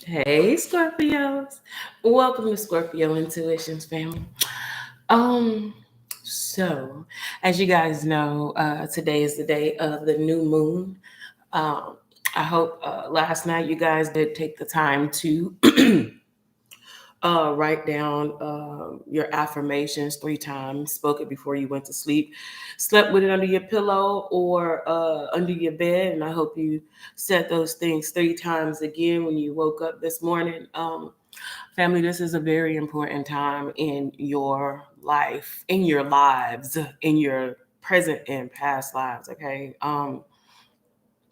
Hey, Scorpios. Welcome to Scorpio Intuitions, family. Um, so as you guys know, today is the day of the new moon. Um, I hope last night you guys did take the time to write down your affirmations 3 times, spoke it before you went to sleep, slept with it under your pillow or under your bed. And I hope you said those things 3 times again when you woke up this morning. Family, this is a very important time in your life, in your lives, in your present and past lives. Okay.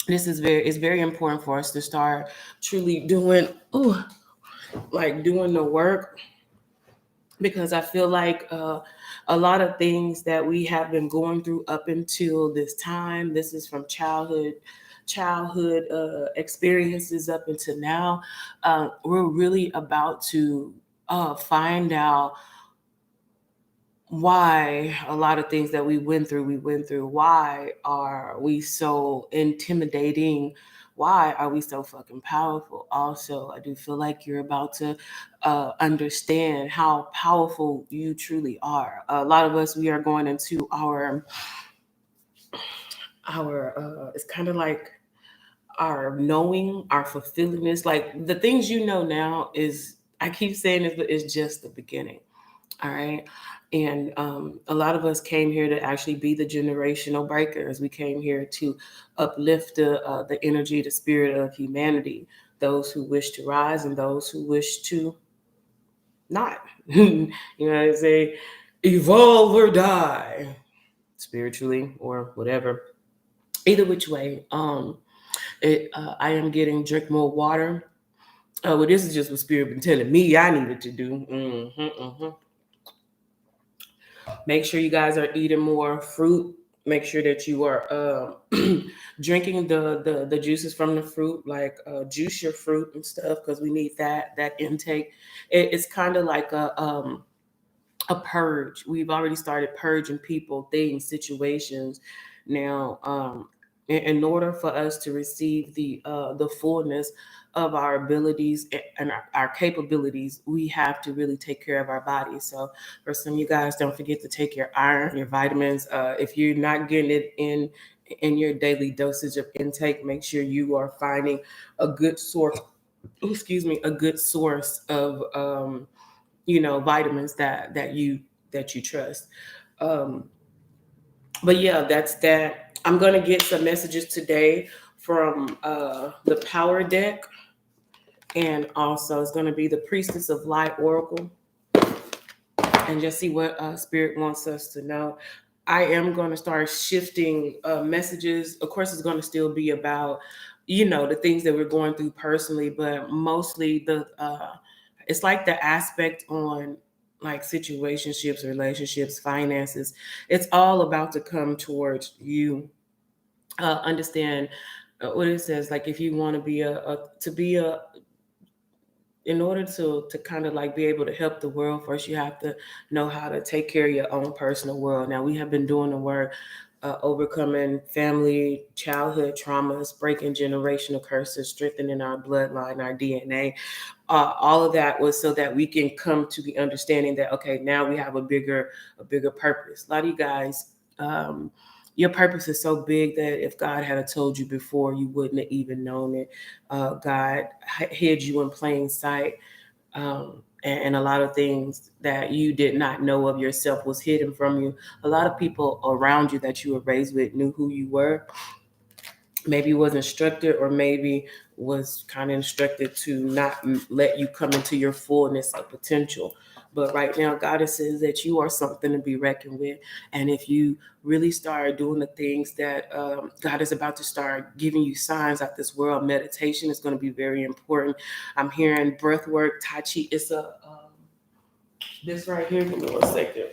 This is it's very important for us to start truly doing, doing the work, because I feel like a lot of things that we have been going through up until this time, this is from childhood experiences up until now. We're really about to find out why a lot of things that we went through. Why are we so intimidating? Why are we so fucking powerful? Also, I do feel like you're about to understand how powerful you truly are. A lot of us, we are going into our it's kind of like our knowing, our fulfillingness. Like the things you know now is, I keep saying this, but it's just the beginning. All right. And a lot of us came here to actually be the generational breakers. We came here to uplift the energy, the spirit of humanity, those who wish to rise and those who wish to not. You know what I say? Evolve or die, spiritually or whatever. Either which way, I am getting drink more water. Well, this is just what spirit been telling me I needed to do. Make sure you guys are eating more fruit. Make sure that you are drinking the juices from the fruit, like juice your fruit and stuff, because we need that intake. It's kind of like a purge. We've already started purging people, things, situations. Now, in order for us to receive the fullness of our abilities and our capabilities, we have to really take care of our bodies. So, for some of you guys, don't forget to take your iron, your vitamins. If you're not getting it in your daily dosage of intake, make sure you are finding a good source. Excuse me, a good source of vitamins that you trust. um but yeah, that's that. I'm gonna get some messages today from the power deck, and also it's going to be the priestess of light oracle, and just see what spirit wants us to know. I am going to start shifting messages. Of course, it's going to still be about the things that we're going through personally, but mostly it's like the aspect on like situationships, relationships, finances. It's all about to come towards you. Understand what it says. Like if you want to be a in order to kind of like be able to help the world, first you have to know how to take care of your own personal world. Now we have been doing the work, overcoming family childhood traumas, breaking generational curses, strengthening our bloodline, our DNA. All of that was so that we can come to the understanding that, okay, now we have a bigger purpose. A lot of you guys, your purpose is so big that if God had told you before, you wouldn't have even known it. God hid you in plain sight, and a lot of things that you did not know of yourself was hidden from you. A lot of people around you that you were raised with knew who you were. Maybe was instructed, or maybe was kind of instructed to not let you come into your fullness of potential. But right now, God says that you are something to be reckoned with. And if you really start doing the things that God is about to start giving you signs out this world, meditation is going to be very important. I'm hearing breath work, Tai Chi. It's this right here. Give me 1 second.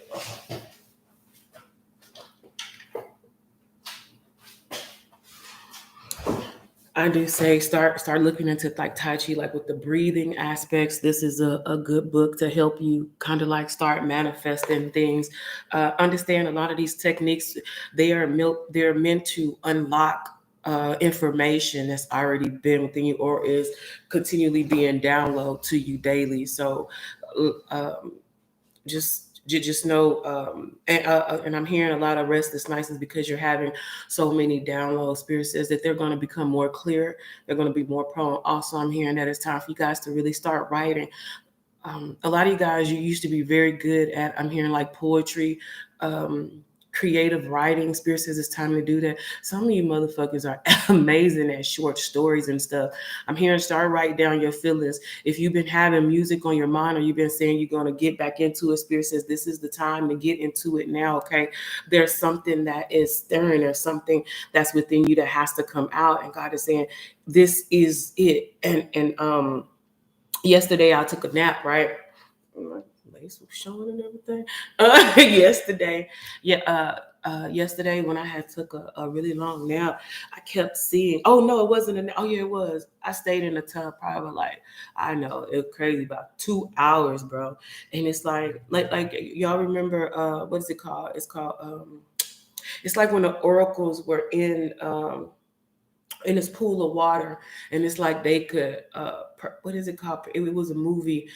I do say start looking into like Tai Chi, like with the breathing aspects. This is a good book to help you kind of like start manifesting things. Understand a lot of these techniques, they're meant to unlock. information that's already been within you or is continually being downloaded to you daily. So just know, and I'm hearing a lot of restless nights is because you're having so many downloads. Spirit says that they're going to become more clear. They're going to be more prone. Also, I'm hearing that it's time for you guys to really start writing. A lot of you guys, you used to be very good at, I'm hearing like poetry, um, creative writing. Spirit says it's time to do that. Some of you motherfuckers are amazing at short stories and stuff. I'm hearing start writing down your feelings. If you've been having music on your mind or you've been saying you're going to get back into it, Spirit says this is the time to get into it now, okay? There's something that is stirring. There's something that's within you that has to come out. And God is saying, this is it. And yesterday I took a nap, right? My lace was showing and everything. Yesterday when I had took a really long nap, I kept seeing. Oh no, it wasn't a nap. Oh yeah, it was. I stayed in the tub probably like, I know it was crazy, about 2 hours, bro. And it's like y'all remember what is it called? It's called it's like when the oracles were in this pool of water, and it's like they could what is it called? It was a movie.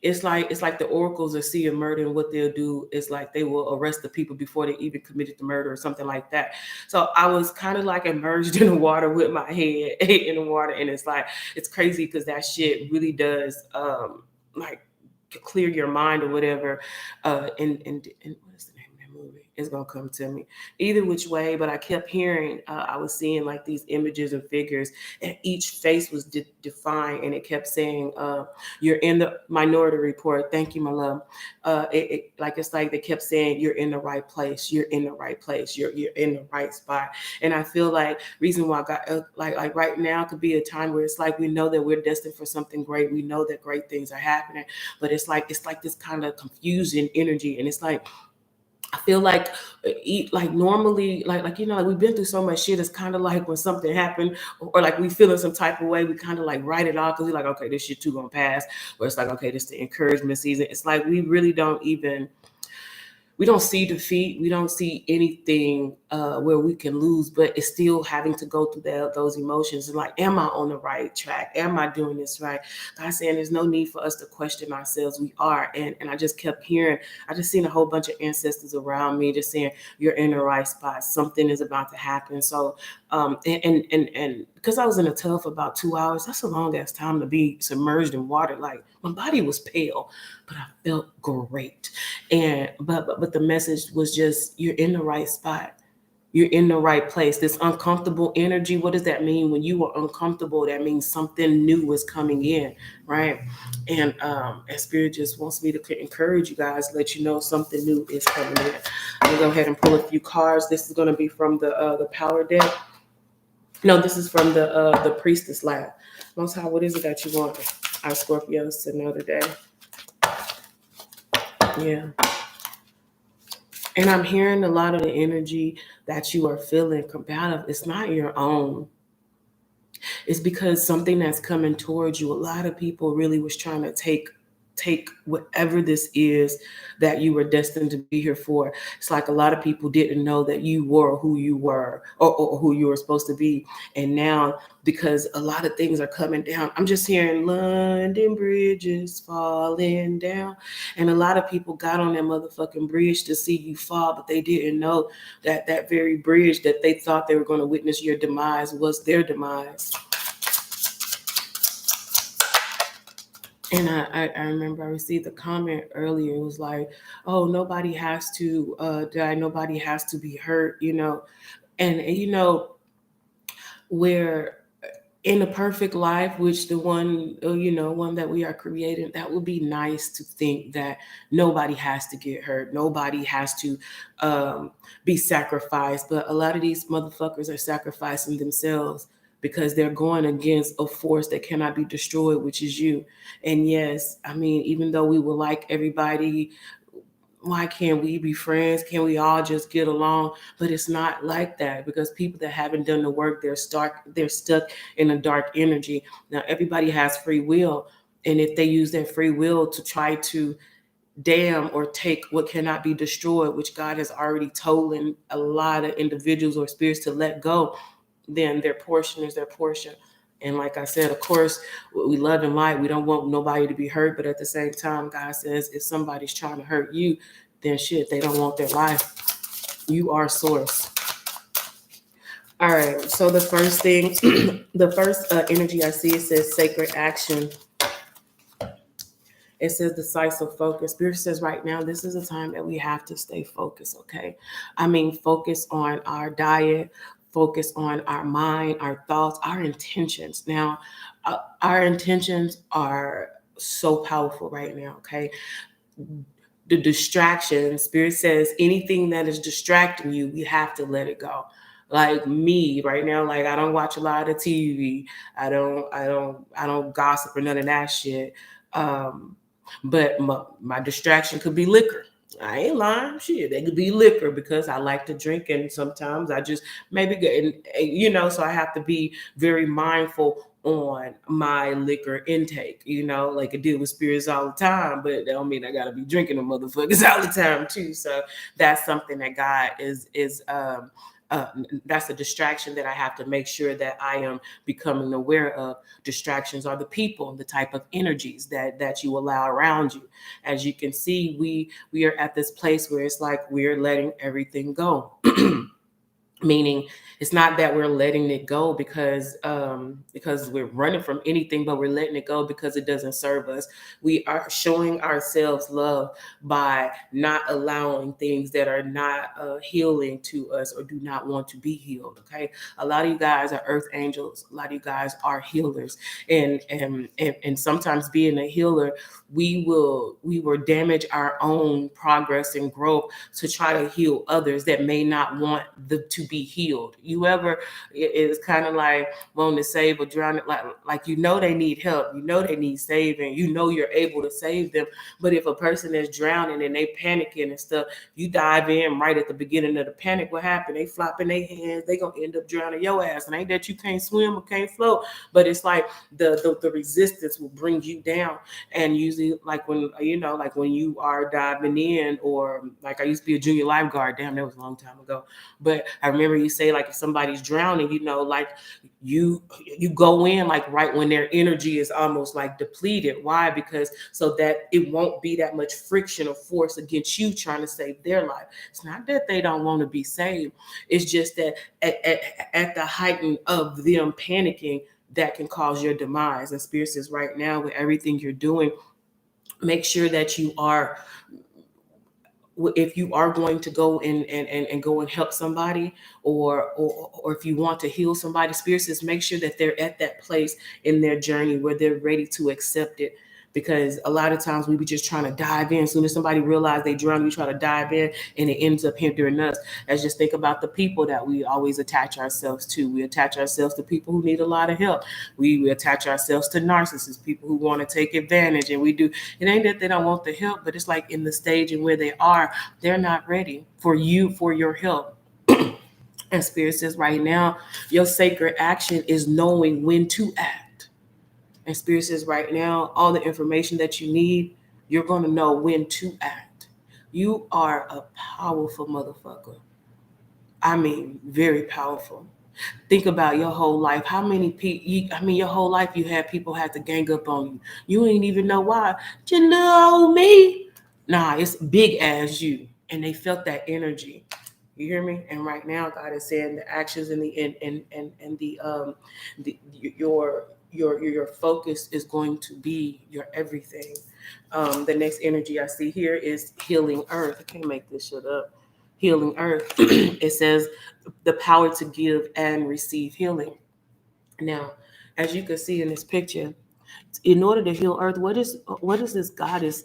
It's like the oracles are seeing murder, and what they'll do is like they will arrest the people before they even committed the murder or something like that. So I was kind of like immersed in the water with my head in the water, and it's like it's crazy because that shit really does like clear your mind or whatever. And what is the name of that movie? It's gonna come to me either which way. But I kept hearing, I was seeing like these images and figures, and each face was defined, and it kept saying, "You're in the Minority Report." Thank you, my love. It's like they kept saying, "You're in the right place. You're in the right place. You're in the right spot." And I feel like reason why God, like right now could be a time where it's like we know that we're destined for something great. We know that great things are happening, but it's like this kind of confusion energy, and it's like I feel like normally, like we've been through so much shit. It's kind of like when something happened, or like we feel in some type of way, we kind of like write it off because we're like, okay, this shit too gonna pass. Or it's like, okay, this is the encouragement season. It's like we really don't even we don't see defeat. We don't see anything where we can lose, but it's still having to go through those emotions. And like, am I on the right track? Am I doing this right? God saying there's no need for us to question ourselves. We are. And I just kept hearing, I just seen a whole bunch of ancestors around me just saying, you're in the right spot. Something is about to happen. So, and because I was in a tub for about 2 hours, that's a long ass time to be submerged in water. Like my body was pale, but I felt great. And but the message was just you're in the right spot. You're in the right place. This uncomfortable energy, what does that mean? When you are uncomfortable, that means something new is coming in, right? And Spirit just wants me to encourage you guys, let you know something new is coming in. I'm gonna go ahead and pull a few cards. This is gonna be from the Power deck. No, this is from the Priestess Lab. Most High, what is it that you want our Scorpios to know today? Yeah. And I'm hearing a lot of the energy that you are feeling combative. It's not your own. It's because something that's coming towards you. A lot of people really was trying to take whatever this is that you were destined to be here for. It's like a lot of people didn't know that you were who you were, or who you were supposed to be. And now, because a lot of things are coming down, I'm just hearing London bridges falling down. And a lot of people got on that motherfucking bridge to see you fall, but they didn't know that that very bridge that they thought they were going to witness your demise was their demise. And I remember I received a comment earlier. It was like, oh, nobody has to die. Nobody has to be hurt, and where in a perfect life, which the one that we are creating, that would be nice to think that nobody has to get hurt. Nobody has to be sacrificed. But a lot of these motherfuckers are sacrificing themselves because they're going against a force that cannot be destroyed, which is you. And yes, I mean, even though we would like everybody, why can't we be friends? Can we all just get along? But it's not like that, because people that haven't done the work, they're stuck in a dark energy. Now everybody has free will. And if they use their free will to try to damn or take what cannot be destroyed, which God has already told a lot of individuals or spirits to let go, then their portion is their portion. And like I said, of course, we love and light. We don't want nobody to be hurt. But at the same time, God says if somebody's trying to hurt you, then shit, they don't want their life. You are source. All right. So the first thing, the first energy I see, it says sacred action. It says decisive focus. Spirit says right now, this is a time that we have to stay focused, okay? I mean, focus on our diet, focus on our mind, our thoughts, our intentions. Now, our intentions are so powerful right now, okay? The distraction, Spirit says anything that is distracting you, we have to let it go. Like me right now, like I don't watch a lot of TV. I don't gossip or none of that shit. Um, but my distraction could be liquor. I ain't lying. Shit, they could be liquor because I like to drink, and sometimes I just maybe get, so I have to be very mindful on my liquor intake. Like I deal with spirits all the time, but that don't mean I gotta be drinking them motherfuckers all the time too. So that's something that God is that's a distraction that I have to make sure that I am becoming aware of. Distractions are the people, the type of energies that you allow around you. As you can see, we are at this place where it's like we're letting everything go. Meaning it's not that we're letting it go because we're running from anything, but we're letting it go because it doesn't serve us. We are showing ourselves love by not allowing things that are not healing to us or do not want to be healed. Okay, a lot of you guys are earth angels. A lot of you guys are healers, and sometimes being a healer, we will damage our own progress and growth to try to heal others that may not want to be healed. You ever, it's kind of like wanting to save or drown, like they need help, they need saving, you're able to save them. But if a person is drowning and they panicking and stuff, you dive in right at the beginning of the panic, what happened? They flopping their hands, they gonna end up drowning your ass. And ain't that you can't swim or can't float, but it's like the resistance will bring you down. And usually like when you are diving in, or like I used to be a junior lifeguard, damn, that was a long time ago. But I remember you say, like, if somebody's drowning, like you go in like right when their energy is almost like depleted. Why? Because so that it won't be that much friction or force against you trying to save their life. It's not that they don't want to be saved. It's just that at the heighten of them panicking, that can cause your demise. And Spirit says right now, with everything you're doing, make sure that you are, if you are going to go and go and help somebody, or if you want to heal somebody, Spirit says make sure that they're at that place in their journey where they're ready to accept it. Because a lot of times we be just trying to dive in. As soon as somebody realizes they drown, we try to dive in, and it ends up hindering us. Let's just think about the people that we always attach ourselves to. We attach ourselves to people who need a lot of help. We attach ourselves to narcissists, people who want to take advantage, and we do. It ain't that they don't want the help, but it's like in the stage and where they are, they're not ready for your help. And Spirit says right now, your sacred action is knowing when to act. And Spirit says right now, all the information that you need, you're going to know when to act. You are a powerful motherfucker. I mean, very powerful. Think about your whole life. How many people, your whole life you had people have to gang up on you. You ain't even know why. You know me. Nah, it's big as you. And they felt that energy. You hear me? And right now, God is saying the actions and your focus is going to be your everything. The next energy I see here is healing earth. I can't make this shit up. Healing earth. It says the power to give and receive healing. Now, as you can see in this picture, in order to heal earth, what is this goddess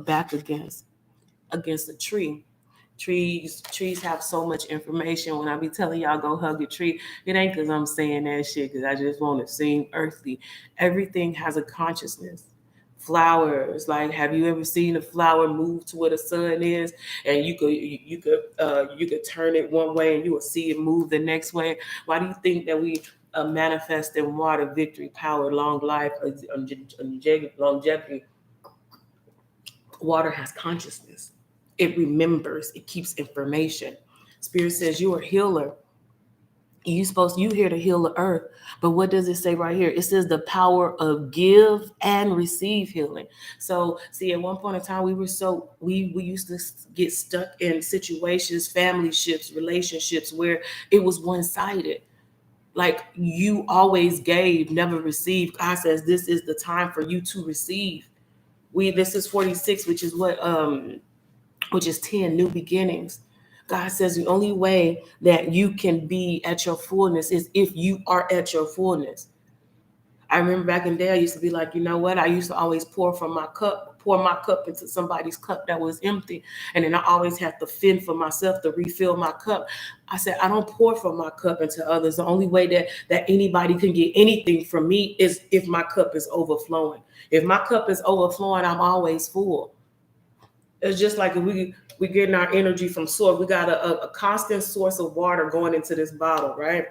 back against? Against a tree. Trees have so much information. When I be telling y'all go hug a tree, it ain't because I'm saying that shit because I just want to seem earthly. Everything has a consciousness. Flowers, like, have you ever seen a flower move to where the sun is, and you could turn it one way and you will see it move the next way? Why do you think that we manifest in water, victory, power, long life, longevity? Water has consciousness. It remembers. It keeps information. Spirit says you're a healer. You here to heal the earth. But what does it say right here? It says the power of give and receive healing. So see, at one point in time, we used to get stuck in situations, family ships, relationships where it was one-sided. Like you always gave, never received. God says this is the time for you to receive. This is 46, which is 10 new beginnings. God says the only way that you can be at your fullness is if you are at your fullness. I remember back in the day, I used to be like, you know what? I used to always pour my cup into somebody's cup that was empty. And then I always have to fend for myself to refill my cup. I said, I don't pour from my cup into others. The only way that anybody can get anything from me is if my cup is overflowing. If my cup is overflowing, I'm always full. It's just like if we getting our energy from source. We got a constant source of water going into this bottle, right?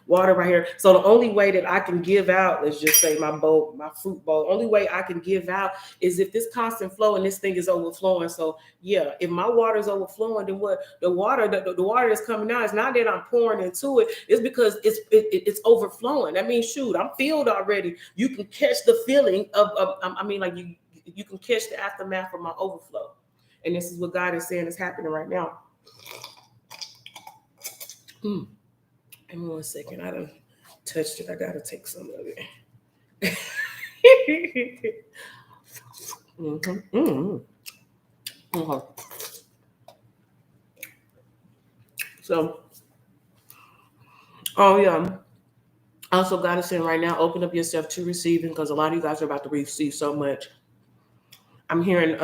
Water right here. So the only way that I can give out, let's just say my bowl, my fruit bowl, only way I can give out is if this constant flow and this thing is overflowing. So yeah, if my water is overflowing, then what the water that's coming out is not that I'm pouring into it. It's because it's overflowing. That means shoot, I'm filled already. You can catch the feeling of I mean like you can catch the aftermath of my overflow. And this is what God is saying is happening right now. Give me 1 second. I done touched it. I gotta take some of it. So, oh yeah. Also, God is saying right now, open up yourself to receiving because a lot of you guys are about to receive so much. I'm hearing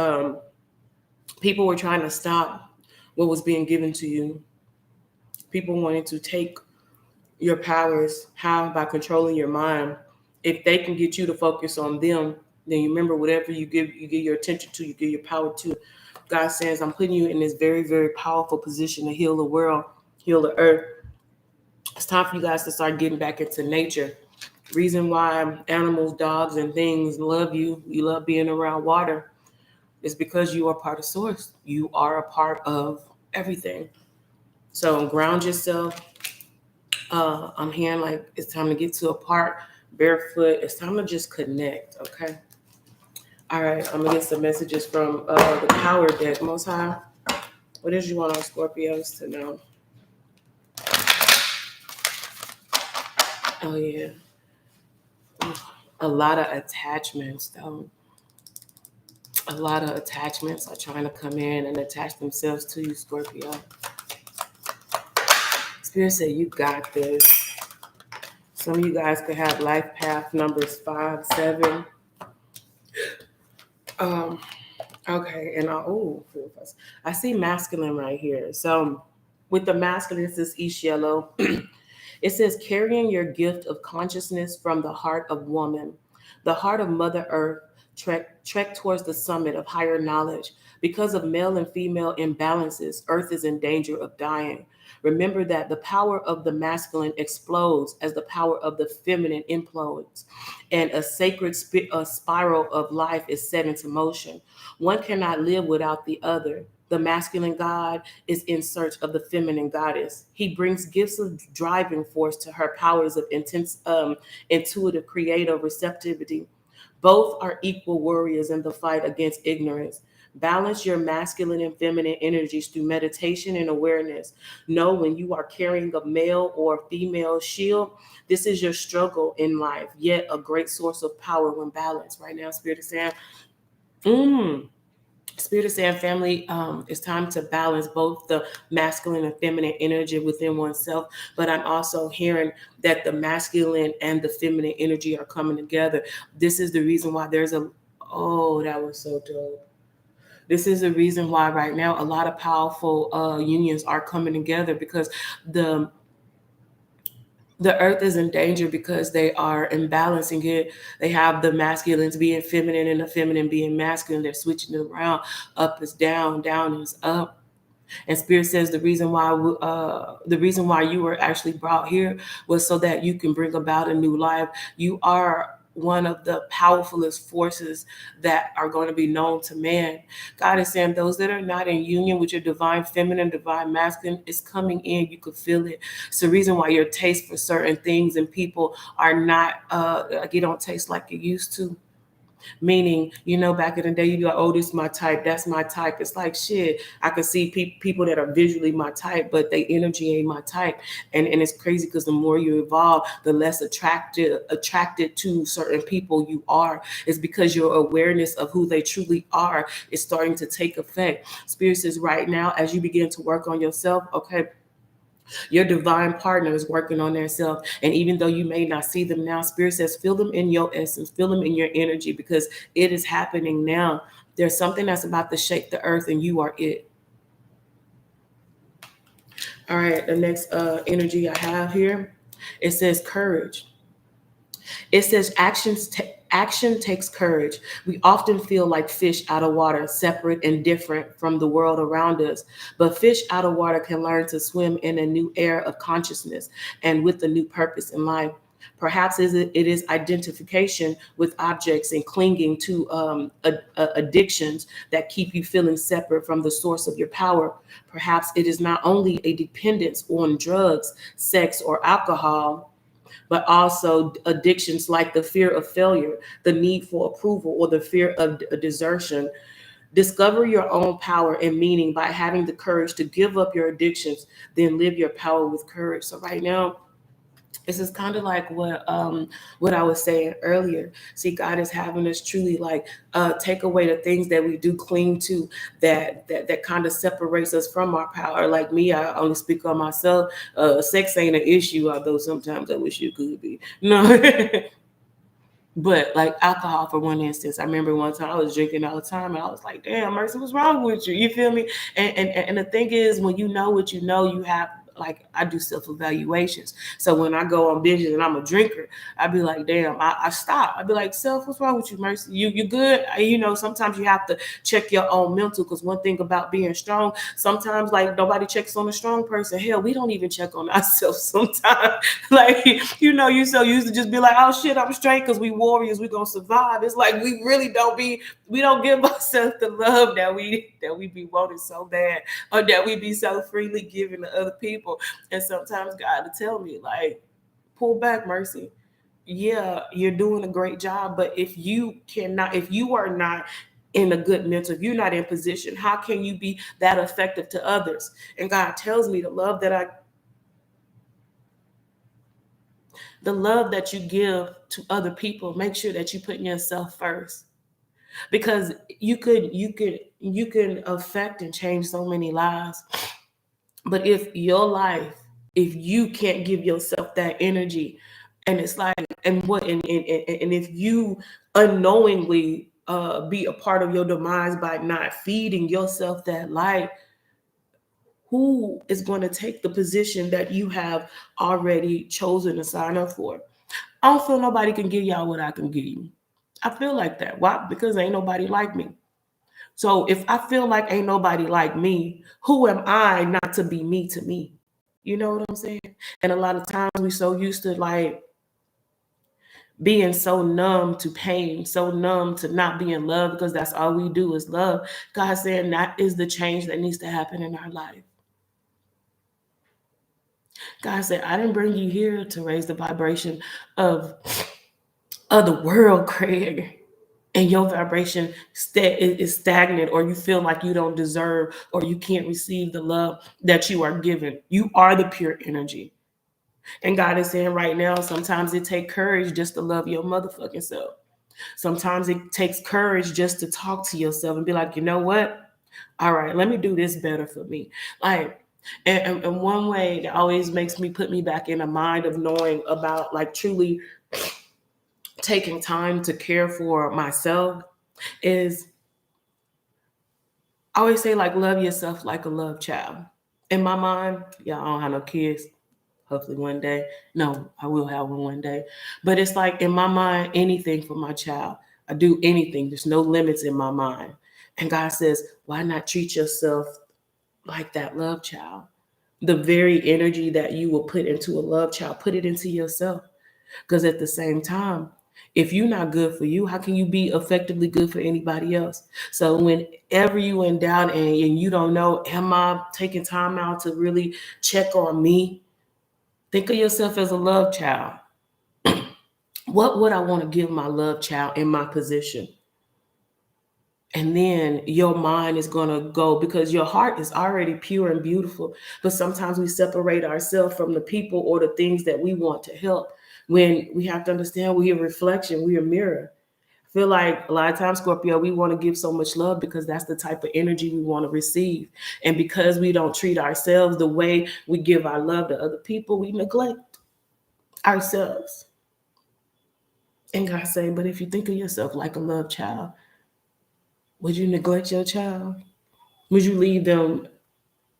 people were trying to stop what was being given to you. People wanted to take your powers. How? By controlling your mind. If they can get you to focus on them, then you remember whatever you give your attention to, you give your power to. God says, I'm putting you in this very, very powerful position to heal the world, heal the earth. It's time for you guys to start getting back into nature. Reason why animals, dogs, and things love you, you love being around water, is because you are part of source. You are a part of everything. So ground yourself. I'm hearing like it's time to get to a park barefoot. It's time to just connect, okay? All right, I'm gonna get some messages from the power deck. Most High, what did you want on Scorpios to know? Oh yeah, a lot of attachments though. A lot of attachments are trying to come in and attach themselves to you, Scorpio. Spirit said you got this. Some of you guys could have life path numbers 5, 7. Okay, and I see masculine right here. So with the masculine, this is East Yellow. It says carrying your gift of consciousness from the heart of woman, the heart of Mother Earth, trek towards the summit of higher knowledge. Because of male and female imbalances, Earth is in danger of dying. Remember that the power of the masculine explodes as the power of the feminine implodes, and a sacred spiral of life is set into motion. One cannot live without the other. The masculine god is in search of the feminine goddess. He brings gifts of driving force to her powers of intense, intuitive, creative receptivity. Both are equal warriors in the fight against ignorance. Balance your masculine and feminine energies through meditation and awareness. Know when you are carrying a male or female shield, this is your struggle in life, yet a great source of power when balanced. Right now, Spirit is saying, Spirit is saying, family, it's time to balance both the masculine and feminine energy within oneself. But I'm also hearing that the masculine and the feminine energy are coming together. This is the reason why that was so dope. This is the reason why right now a lot of powerful unions are coming together because the earth is in danger because they are imbalancing it. They have the masculines being feminine and the feminine being masculine. They're switching it around. Up is down, down is up. And Spirit says the reason why you were actually brought here was so that you can bring about a new life. You are one of the powerfulest forces that are going to be known to man. God is saying those that are not in union with your divine feminine, divine masculine is coming in. You could feel it. It's the reason why your taste for certain things and people are not like you don't taste like you used to. Meaning, back in the day, you go, oh, this is my type. That's my type. It's like, shit, I can see people that are visually my type, but they energy ain't my type. And it's crazy because the more you evolve, the less attracted to certain people you are. It's because your awareness of who they truly are is starting to take effect. Spirit says right now, as you begin to work on yourself, okay, your divine partner is working on their self. And even though you may not see them now, Spirit says, feel them in your essence, feel them in your energy, because it is happening now. There's something that's about to shake the earth, and you are it. All right, the next energy I have here, it says courage. It says action takes courage. We often feel like fish out of water, separate and different from the world around us. But fish out of water can learn to swim in a new era of consciousness and with a new purpose in life. Perhaps it is identification with objects and clinging to addictions that keep you feeling separate from the source of your power. Perhaps it is not only a dependence on drugs, sex, or alcohol, but also addictions like the fear of failure, the need for approval, or the fear of desertion. Discover your own power and meaning by having the courage to give up your addictions, then live your power with courage. So right now, this is kind of like what I was saying earlier. See, God is having us truly like take away the things that we do cling to that kind of separates us from our power. Like me, I only speak on myself. Sex ain't an issue, although sometimes I wish it could be. No. But like alcohol, for one instance, I remember one time I was drinking all the time, and I was like, "Damn, Mercy, what's wrong with you?" You feel me? And the thing is, when you know what you know, you have like I do self evaluations. So when I go on binges and I'm a drinker, I'd be like, "Damn, I stop." I'd be like, "Self, what's wrong with you, Mercy? You good?" Sometimes you have to check your own mental, because one thing about being strong, sometimes like nobody checks on a strong person. Hell, we don't even check on ourselves sometimes. Like you so used to just be like, "Oh shit, I'm straight," because we warriors, we gonna survive. It's like we really we don't give ourselves the love that we be wanting so bad, or that we be so freely giving to other people. And sometimes God will tell me like, pull back, Mercy. Yeah, you're doing a great job, but if you are not in a good mental, if you're not in position, how can you be that effective to others? And God tells me the love that you give to other people, make sure that you put yourself first, because you can affect and change so many lives. But if you can't give yourself that energy, and it's like, and if you unknowingly be a part of your demise by not feeding yourself that light, who is going to take the position that you have already chosen to sign up for? I don't feel nobody can give y'all what I can give you. I feel like that. Why? Because ain't nobody like me. So if I feel like ain't nobody like me, who am I not to be me to me? You know what I'm saying? And a lot of times we so used to like being so numb to pain, so numb to not being loved, because that's all we do is love. God saying that is the change that needs to happen in our life. God said, I didn't bring you here to raise the vibration of the world, Craig. And your vibration is stagnant, or you feel like you don't deserve, or you can't receive the love that you are given. You are the pure energy. And God is saying right now, sometimes it takes courage just to love your motherfucking self. Sometimes it takes courage just to talk to yourself and be like, you know what? All right, let me do this better for me. Like, and one way that always makes me put me back in a mind of knowing about like truly taking time to care for myself is, I always say like love yourself like a love child. In my mind, yeah, I don't have no kids. Hopefully one day. No, I will have one day. But it's like in my mind, anything for my child. I do anything. There's no limits in my mind. And God says, why not treat yourself like that love child? The very energy that you will put into a love child, put it into yourself. Because at the same time, If you're not good for you, how can you be effectively good for anybody else? So whenever you in doubt and you don't know, am I taking time out to really check on me? Think of yourself as a love child. What would I want to give my love child in my position? And then your mind is going to go, because your heart is already pure and beautiful. But sometimes we separate ourselves from the people or the things that we want to help, when we have to understand we're a reflection, we're a mirror. I feel like a lot of times, Scorpio, we want to give so much love because that's the type of energy we want to receive. And because we don't treat ourselves the way we give our love to other people, we neglect ourselves. And God say, but if you think of yourself like a love child, would you neglect your child? Would you leave them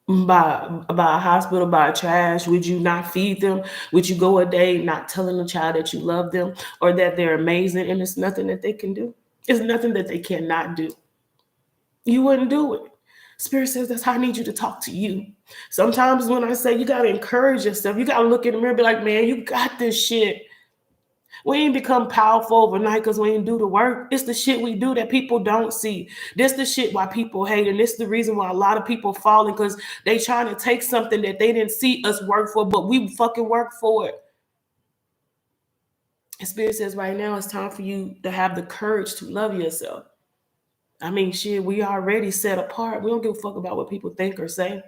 by a hospital, by trash? Would you not feed them? Would you go a day not telling the child that you love them or that they're amazing and it's nothing that they can do? It's nothing that they cannot do. You wouldn't do it. Spirit says that's how I need you to talk to you. Sometimes when I say you got to encourage yourself, you got to look in the mirror and be like, man, you got this shit. We ain't become powerful overnight because we ain't do the work. It's the shit we do that people don't see. This the shit why people hate, and this the reason why a lot of people falling, because they trying to take something that they didn't see us work for, but we fucking work for it. And Spirit says right now it's time for you to have the courage to love yourself. I mean, shit, we already set apart. We don't give a fuck about what people think or say.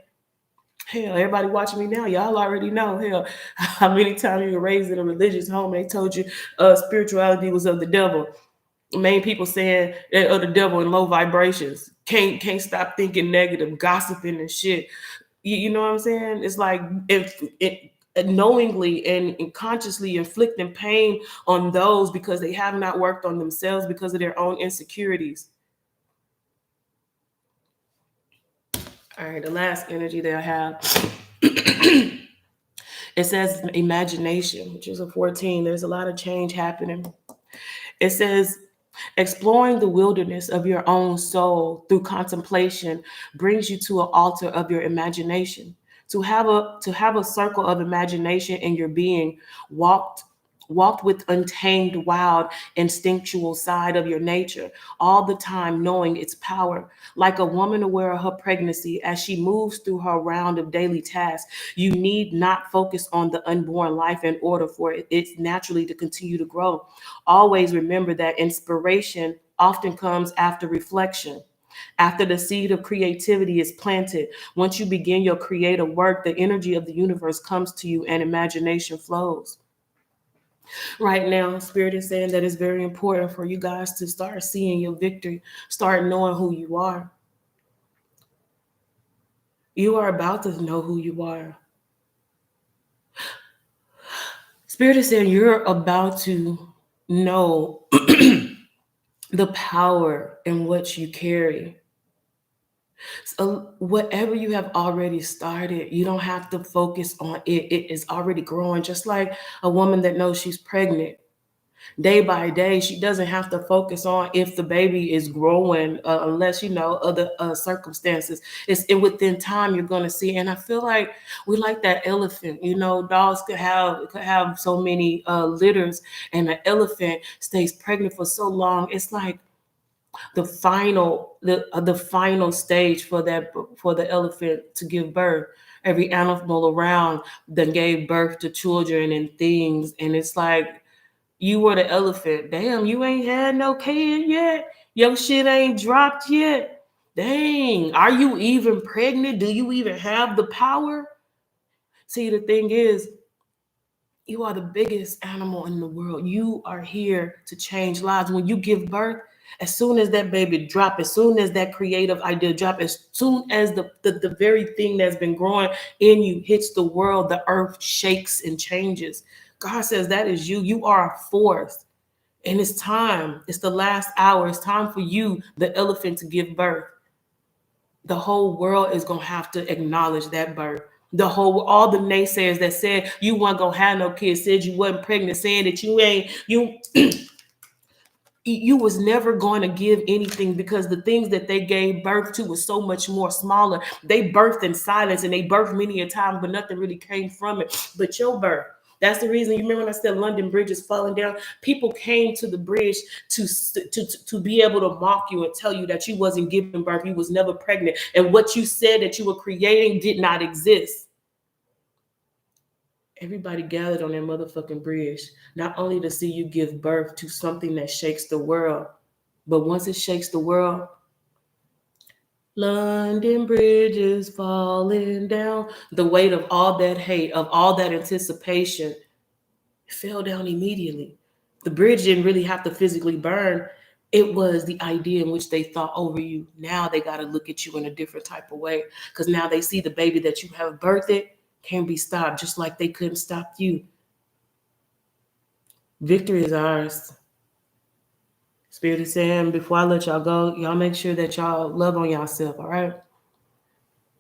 Hell, everybody watching me now, y'all already know. Hell, how many times you were raised in a religious home and they told you spirituality was of the devil. Main people saying of the devil in low vibrations. Can't stop thinking negative, gossiping and shit. You know what I'm saying? It's like if it knowingly and consciously inflicting pain on those because they have not worked on themselves because of their own insecurities. All right, the last energy that I have. It says imagination, which is a 14. There's a lot of change happening. It says exploring the wilderness of your own soul through contemplation brings you to an altar of your imagination. To have a circle of imagination in your being, walked with untamed, wild, instinctual side of your nature, all the time knowing its power. Like a woman aware of her pregnancy as she moves through her round of daily tasks, you need not focus on the unborn life in order for it naturally to continue to grow. Always remember that inspiration often comes after reflection. After the seed of creativity is planted, once you begin your creative work, the energy of the universe comes to you and imagination flows. Right now, Spirit is saying that it's very important for you guys to start seeing your victory, start knowing who you are. You are about to know who you are. Spirit is saying you're about to know the power in what you carry. So whatever you have already started, you don't have to focus on it. It is already growing, just like a woman that knows she's pregnant. Day by day, she doesn't have to focus on if the baby is growing, unless other circumstances. It's within time you're going to see. And I feel like we like that elephant. Dogs could have so many litters, and an elephant stays pregnant for so long. It's like the final stage for the elephant to give birth. Every animal around then gave birth to children and things, and it's like you were the elephant. Damn, you ain't had no kid yet. Your shit ain't dropped yet. Dang, are you even pregnant? Do you even have the power? See, the thing is, you are the biggest animal in the world. You are here to change lives. When you give birth, as soon as that baby drop, as soon as that creative idea drop, as soon as the very thing that's been growing in you hits the world, the earth shakes and changes. God says that is you. You are a force. And it's time. It's the last hour. It's time for you, the elephant, to give birth. The whole world is going to have to acknowledge that birth. All the naysayers that said you weren't going to have no kids, said you wasn't pregnant, saying that you was never going to give anything because the things that they gave birth to was so much more smaller. They birthed in silence and they birthed many a time, but nothing really came from it. But your birth, That's the reason. You remember when I said London Bridge is falling down? People came to the bridge to be able to mock you and tell you that you wasn't giving birth, you was never pregnant, and what you said that you were creating did not exist. Everybody gathered on that motherfucking bridge, not only to see you give birth to something that shakes the world, but once it shakes the world, London Bridge is falling down. The weight of all that hate, of all that anticipation, fell down immediately. The bridge didn't really have to physically burn. It was the idea in which they thought over you. Now they got to look at you in a different type of way, because now they see the baby that you have birthed can't be stopped, just like they couldn't stop you. Victory is ours. Spirit is saying, before I let y'all go, y'all make sure that y'all love on yourself, all right?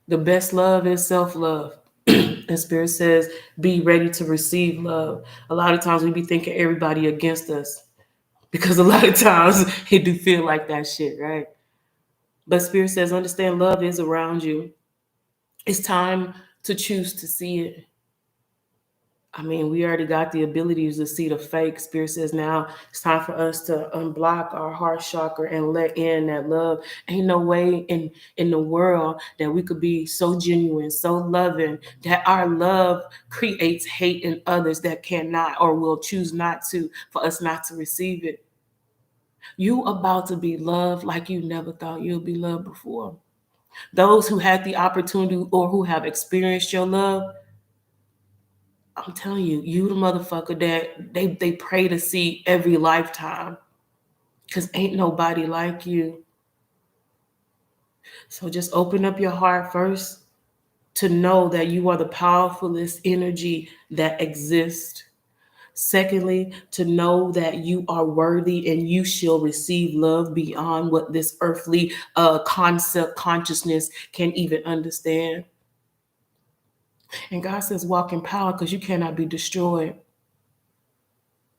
The best love is self-love. And Spirit says, be ready to receive love. A lot of times we be thinking everybody against us, because a lot of times it do feel like that shit, right? But Spirit says, understand love is around you. It's time to choose to see it. I mean, we already got the ability to see the fake. Spirit says now it's time for us to unblock our heart chakra and let in that love. Ain't no way in the world that we could be so genuine, so loving, that our love creates hate in others that cannot or will choose not to, for us not to receive it. You about to be loved like you never thought you'd be loved before. Those who had the opportunity or who have experienced your love, I'm telling you, you the motherfucker that they pray to see every lifetime, because ain't nobody like you. So just open up your heart first to know that you are the powerfulest energy that exists. Secondly, to know that you are worthy and you shall receive love beyond what this earthly concept, consciousness can even understand. And God says, walk in power, because you cannot be destroyed.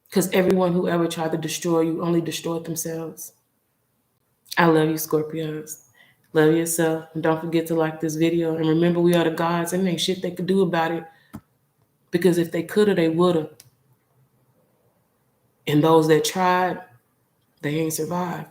Because everyone who ever tried to destroy you only destroyed themselves. I love you, Scorpios. Love yourself. And don't forget to like this video. And remember, we are the gods, and there ain't shit they could do about it. Because if they could have, they would have. And those that tried, they ain't survived.